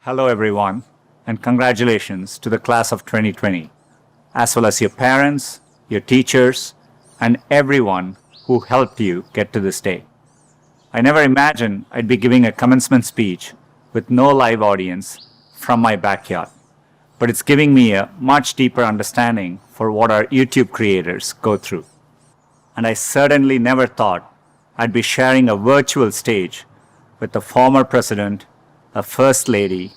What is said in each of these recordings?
Hello everyone, and congratulations to the class of 2020, as well as your parents, your teachers, and everyone who helped you get to this day. I never imagined I'd be giving a commencement speech with no live audience from my backyard, but it's giving me a much deeper understanding for what our YouTube creators go through. And I certainly never thought I'd be sharing a virtual stage with the former president, a first lady,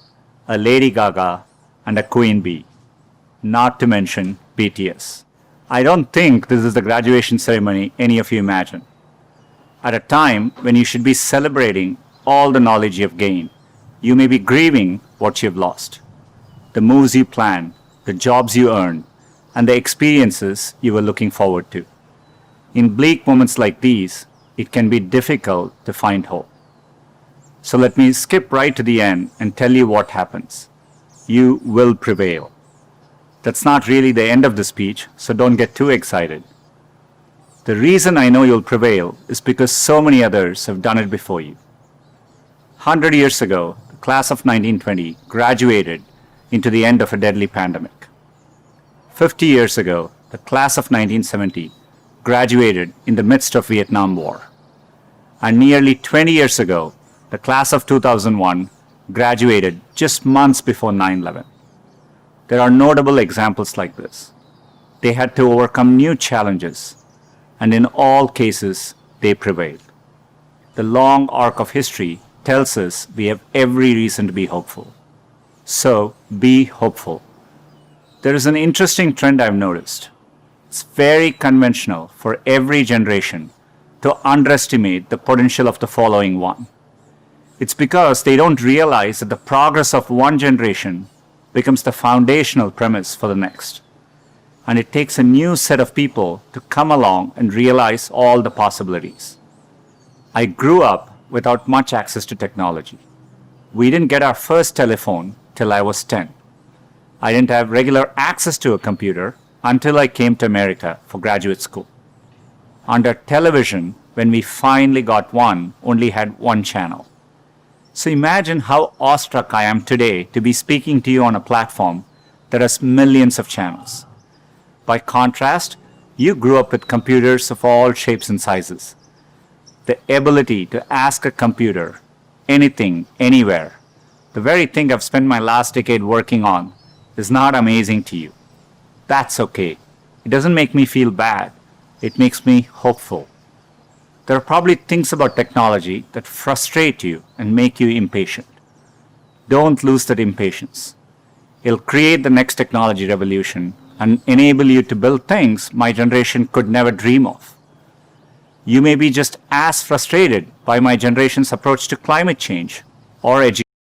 a Lady Gaga, and a Queen Bee, not to mention BTS. I don't think this is the graduation ceremony any of you imagine. At a time when you should be celebrating all the knowledge you have gained, you may be grieving what you have lost. The moves you planned, the jobs you earned, and the experiences you were looking forward to. In bleak moments like these, it can be difficult to find hope. So let me skip right to the end and tell you what happens. You will prevail. That's not really the end of the speech, so don't get too excited. The reason I know you'll prevail is because so many others have done it before you. 100 years ago, the class of 1920 graduated into the end of a deadly pandemic. 50 years ago, the class of 1970 graduated in the midst of Vietnam War. And nearly 20 years ago, the class of 2001 graduated just months before 9/11. There are notable examples like this. They had to overcome new challenges, and in all cases, they prevailed. The long arc of history tells us we have every reason to be hopeful. So, be hopeful. There is an interesting trend I've noticed. It's very conventional for every generation to underestimate the potential of the following one. It's because they don't realize that the progress of one generation becomes the foundational premise for the next. And it takes a new set of people to come along and realize all the possibilities. I grew up without much access to technology. We didn't get our first telephone till I was 10. I didn't have regular access to a computer until I came to America for graduate school. Under television, when we finally got one, only had one channel. So imagine how awestruck I am today to be speaking to you on a platform that has millions of channels. By contrast, you grew up with computers of all shapes and sizes. The ability to ask a computer anything, anywhere, the very thing I've spent my last decade working on, is not amazing to you. That's okay. It doesn't make me feel bad. It makes me hopeful. There are probably things about technology that frustrate you and make you impatient. Don't lose that impatience. It'll create the next technology revolution and enable you to build things my generation could never dream of. You may be just as frustrated by my generation's approach to climate change or education.